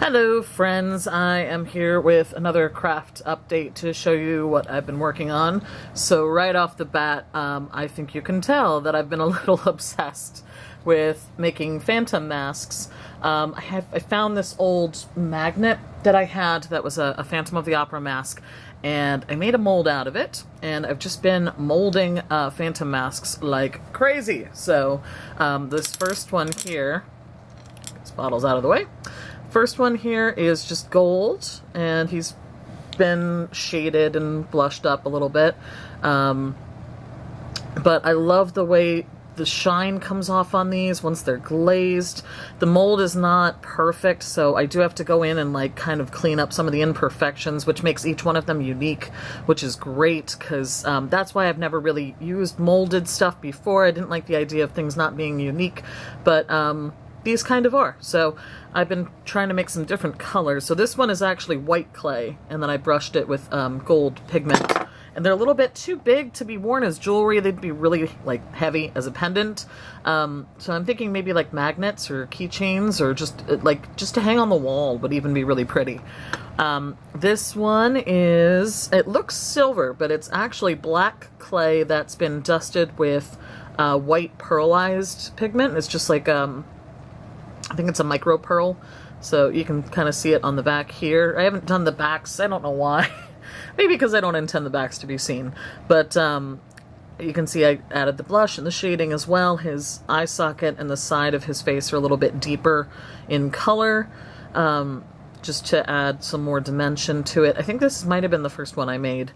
Hello friends, I am here with another craft update to show you what I've been working on. So right off the bat, I think you can tell that I've been a little obsessed with making phantom masks. I found this old magnet that I had that was a Phantom of the Opera mask, and I made a mold out of it, and I've just been molding phantom masks like crazy. So this first one here, this bottle's out of the way. First one here is just gold, and he's been shaded and blushed up a little bit. But I love the way the shine comes off on these once they're glazed. The mold is not perfect, so I do have to go in and like kind of clean up some of the imperfections, which makes each one of them unique, which is great because that's why I've never really used molded stuff before. I didn't like the idea of things not being unique, but these kind of are. So I've been trying to make some different colors. So this one is actually white clay, and then I brushed it with gold pigment. And they're a little bit too big to be worn as jewelry. They'd be really like heavy as a pendant. So I'm thinking maybe like magnets or keychains, or just to hang on the wall would even be really pretty. This one is, it looks silver, but it's actually black clay that's been dusted with white pearlized pigment. It's just like I think it's a micro pearl, so you can kind of see it on the back here. I haven't done the backs, I don't know why. Maybe because I don't intend the backs to be seen. But you can see I added the blush and the shading as well. His eye socket and the side of his face are a little bit deeper in color, just to add some more dimension to it. I think this might have been the first one I made.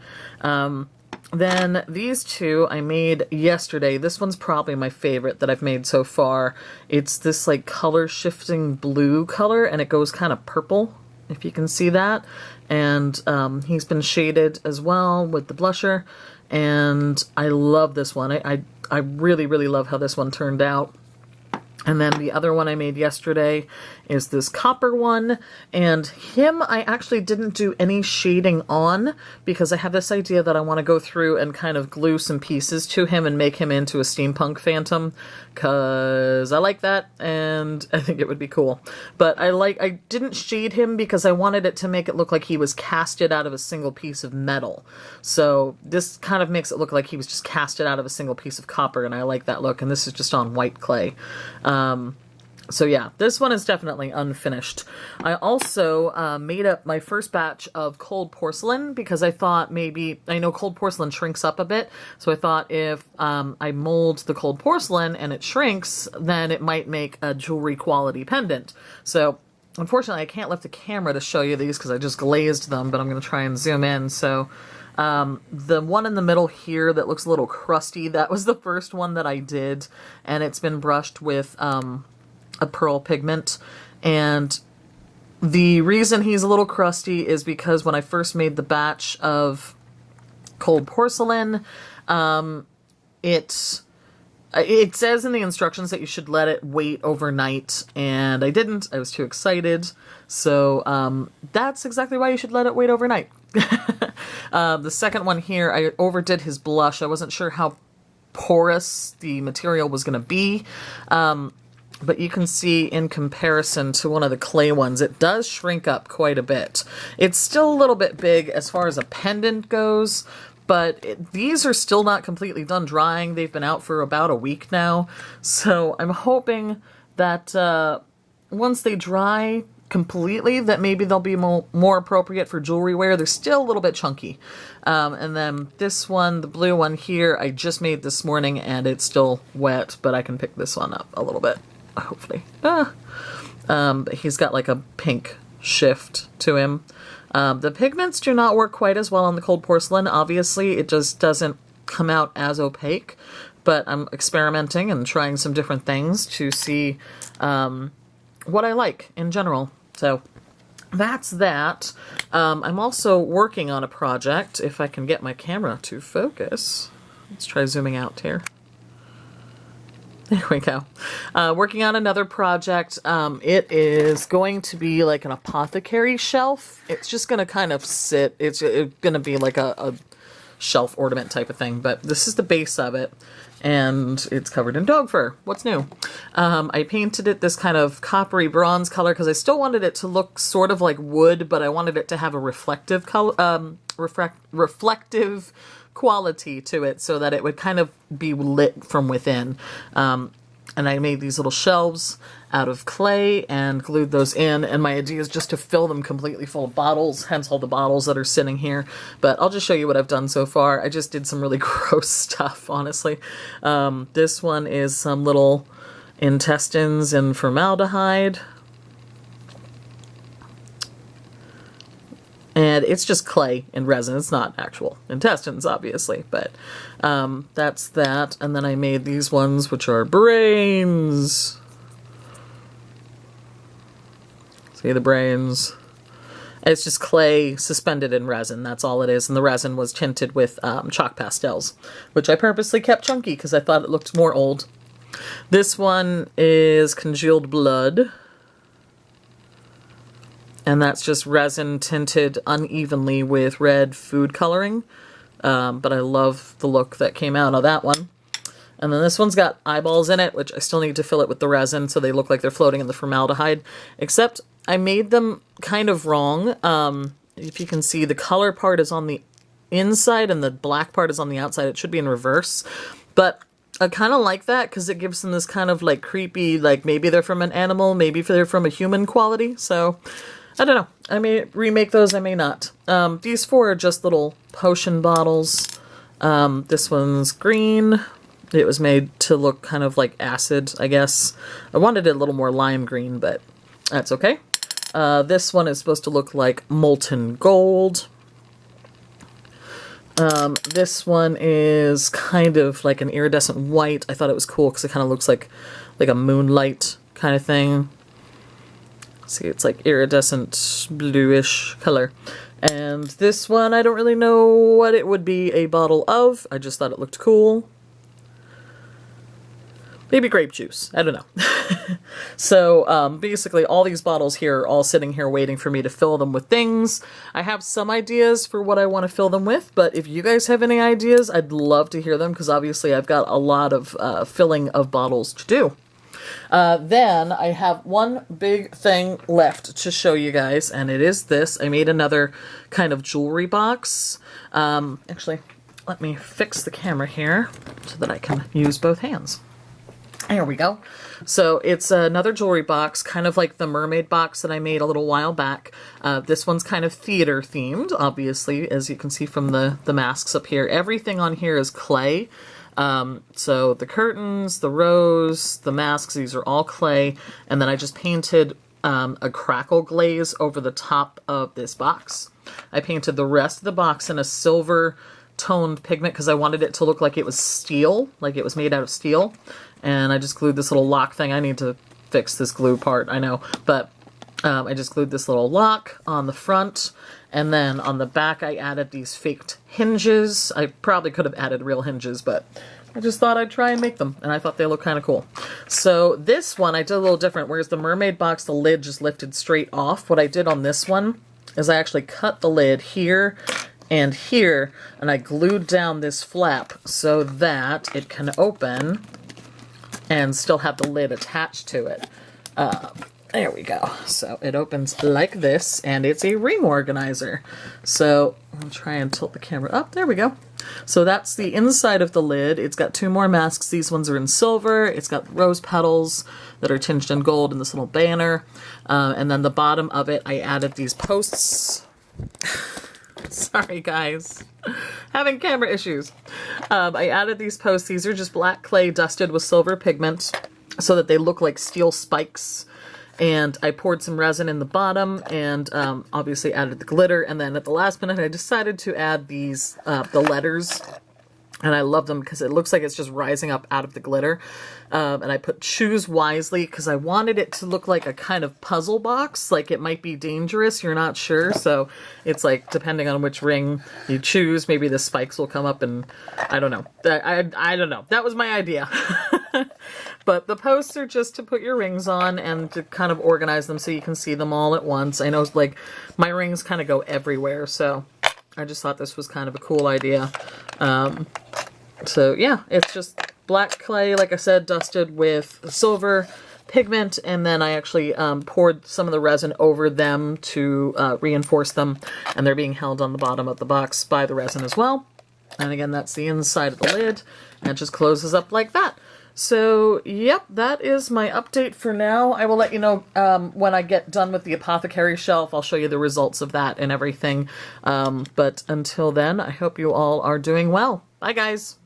Then these two I made yesterday. This one's probably my favorite that I've made so far. It's this like color shifting blue color, and it goes kind of purple, if you can see that. And he's been shaded as well with the blusher, and I love this one. I really, really love how this one turned out. And then the other one I made yesterday is this copper one, and him I actually didn't do any shading on because I have this idea that I want to go through and kind of glue some pieces to him and make him into a steampunk phantom, because I like that and I think it would be cool. But I didn't shade him because I wanted it to make it look like he was casted out of a single piece of metal. So this kind of makes it look like he was just casted out of a single piece of copper, and I like that look, and this is just on white clay. So yeah, this one is definitely unfinished. I also made up my first batch of cold porcelain because I thought maybe, I know cold porcelain shrinks up a bit, so I thought if I mold the cold porcelain and it shrinks, then it might make a jewelry quality pendant. So unfortunately I can't lift the camera to show you these because I just glazed them, but I'm going to try and zoom in. So the one in the middle here that looks a little crusty, that was the first one that I did, and it's been brushed with a pearl pigment. And the reason he's a little crusty is because when I first made the batch of cold porcelain, it says in the instructions that you should let it wait overnight, and I didn't. I was too excited. So that's exactly why you should let it wait overnight. The second one here, I overdid his blush. I wasn't sure how porous the material was going to be, but you can see in comparison to one of the clay ones, it does shrink up quite a bit. It's still a little bit big as far as a pendant goes, but these are still not completely done drying. They've been out for about a week now, so I'm hoping that once they dry completely, that maybe they'll be more appropriate for jewelry wear. They're still a little bit chunky. And then this one, the blue one here, I just made this morning and it's still wet, but I can pick this one up a little bit, hopefully. But he's got like a pink shift to him. The pigments do not work quite as well on the cold porcelain. Obviously, it just doesn't come out as opaque, but I'm experimenting and trying some different things to see what I like in general. So that's that. I'm also working on a project, if I can get my camera to focus. Let's try zooming out here. There we go. Working on another project. It is going to be like an apothecary shelf. It's just going to kind of sit. It's going to be like a shelf ornament type of thing. But this is the base of it, and it's covered in dog fur. What's new? I painted it this kind of coppery bronze color because I still wanted it to look sort of like wood, but I wanted it to have a reflective color, reflective quality to it so that it would kind of be lit from within. And I made these little shelves out of clay and glued those in, and my idea is just to fill them completely full of bottles, hence all the bottles that are sitting here. But I'll just show you what I've done so far. I just did some really gross stuff, honestly. This one is some little intestines in formaldehyde. And it's just clay and resin. It's not actual intestines, obviously, but that's that. And then I made these ones, which are brains. See the brains? It's just clay suspended in resin. That's all it is. And the resin was tinted with chalk pastels, which I purposely kept chunky because I thought it looked more old. This one is congealed blood. And that's just resin tinted unevenly with red food coloring. But I love the look that came out of that one. And then this one's got eyeballs in it, which I still need to fill it with the resin so they look like they're floating in the formaldehyde. Except I made them kind of wrong. If you can see, the color part is on the inside and the black part is on the outside. It should be in reverse. But I kind of like that because it gives them this kind of like creepy, like maybe they're from an animal, maybe they're from a human quality. So I don't know. I may remake those, I may not. These four are just little potion bottles. This one's green. It was made to look kind of like acid, I guess. I wanted it a little more lime green, but that's okay. This one is supposed to look like molten gold. This one is kind of like an iridescent white. I thought it was cool because it kind of looks like a moonlight kind of thing. See, it's like iridescent bluish color. And this one, I don't really know what it would be a bottle of. I just thought it looked cool. Maybe grape juice. I don't know. So basically all these bottles here are all sitting here waiting for me to fill them with things. I have some ideas for what I want to fill them with, but if you guys have any ideas, I'd love to hear them because obviously I've got a lot of filling of bottles to do. Then I have one big thing left to show you guys, and it is this. I made another kind of jewelry box. Actually, let me fix the camera here so that I can use both hands. There we go. So it's another jewelry box, kind of like the mermaid box that I made a little while back. This one's kind of theater themed, obviously, as you can see from the masks up here. Everything on here is clay. So the curtains, the rose, the masks, these are all clay. And then I just painted a crackle glaze over the top of this box. I painted the rest of the box in a silver toned pigment because I wanted it to look like it was steel, like it was made out of steel. And I just glued this little lock thing. I need to fix this glue part, I know. But I just glued this little lock on the front. And then on the back, I added these faked hinges. I probably could have added real hinges, but I just thought I'd try and make them. And I thought they look kind of cool. So this one, I did a little different. Whereas the mermaid box, the lid just lifted straight off. What I did on this one is I actually cut the lid here and here. And I glued down this flap so that it can open and still have the lid attached to it. There we go. So it opens like this, and it's a ring organizer. So I'll try and tilt the camera up. There we go. So that's the inside of the lid. It's got two more masks. These ones are in silver. It's got rose petals that are tinged in gold in this little banner. And then the bottom of it, I added these posts. Sorry, guys. Having camera issues. I added these posts. These are just black clay dusted with silver pigment so that they look like steel spikes. And I poured some resin in the bottom and obviously added the glitter. And then at the last minute, I decided to add these, the letters. And I love them because it looks like it's just rising up out of the glitter. And I put choose wisely because I wanted it to look like a kind of puzzle box. Like it might be dangerous, you're not sure. So it's like, depending on which ring you choose, maybe the spikes will come up and I don't know. I don't know. That was my idea. But the posts are just to put your rings on and to kind of organize them so you can see them all at once. I know like my rings kind of go everywhere, so I just thought this was kind of a cool idea. So yeah, it's just black clay, like I said, dusted with silver pigment, and then I actually poured some of the resin over them to reinforce them, and they're being held on the bottom of the box by the resin as well. And again, that's the inside of the lid, and it just closes up like that. So, yep, that is my update for now. I will let you know when I get done with the Apothecary Shelf. I'll show you the results of that and everything. But until then, I hope you all are doing well. Bye, guys.